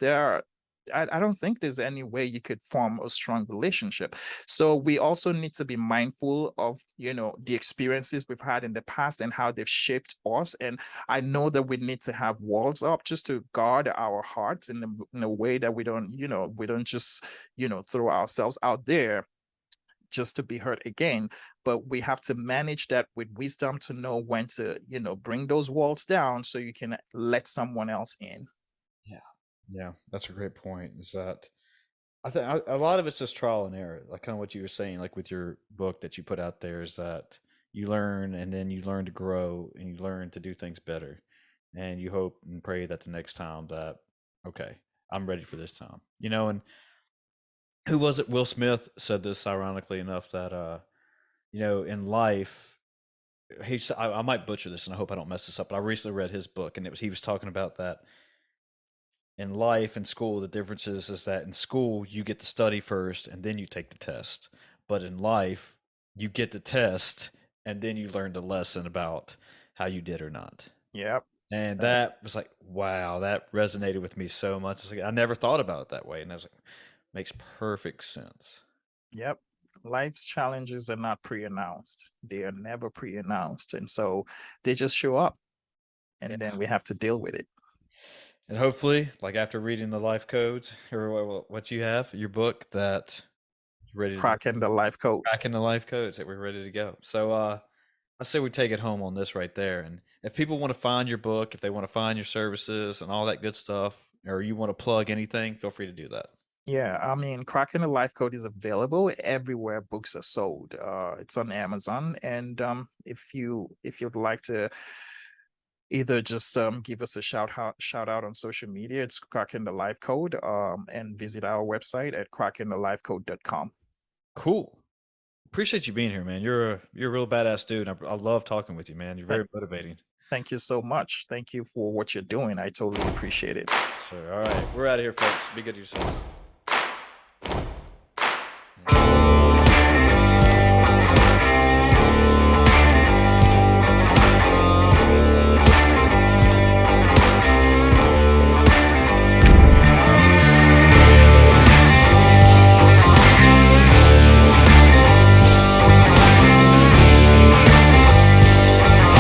I don't think there's any way you could form a strong relationship. So we also need to be mindful of, the experiences we've had in the past and how they've shaped us. And I know that we need to have walls up just to guard our hearts in a way that we don't just, throw ourselves out there just to be hurt again. But we have to manage that with wisdom to know when to, bring those walls down so you can let someone else in. Yeah. Yeah, that's a great point. Is that I think a lot of it's just trial and error, like kind of what you were saying, like with your book that you put out there, is that you learn and then you learn to grow and you learn to do things better. And you hope and pray that the next time that, okay, I'm ready for this time. And who was it? Will Smith said this ironically enough that, in life, I might butcher this and I hope I don't mess this up, but I recently read his book and he was talking about that in life and school, the difference is that in school you get to study first and then you take the test. But in life, you get the test and then you learn the lesson about how you did or not. Yep. And Uh, that was like, wow, that resonated with me so much. It's like, I never thought about it that way. And I was like, makes perfect sense. yep. Life's challenges are not pre-announced. They are never pre-announced. And so they just show up, and Yeah. then we have to deal with it. And hopefully, like after reading the life codes or what you have, your book, that you're ready to Cracking the life code. crack in the life codes, that we're ready to go. So, I say we take it home on this right there. And if people want to find your book, if they want to find your services and all that good stuff, or you want to plug anything, feel free to do that. Yeah, I mean, Cracking the Life Code is available everywhere books are sold. It's on Amazon, and if you'd like to either just give us a shout out on social media, it's Cracking the Life Code, and visit our website at crackingthelifecode.com. Cool. Appreciate you being here, man. You're a real badass dude. I love talking with you, man. You're Th- very motivating. Thank you so much. Thank you for what you're doing. I totally appreciate it. So, all right, we're out of here, folks. Be good to yourselves.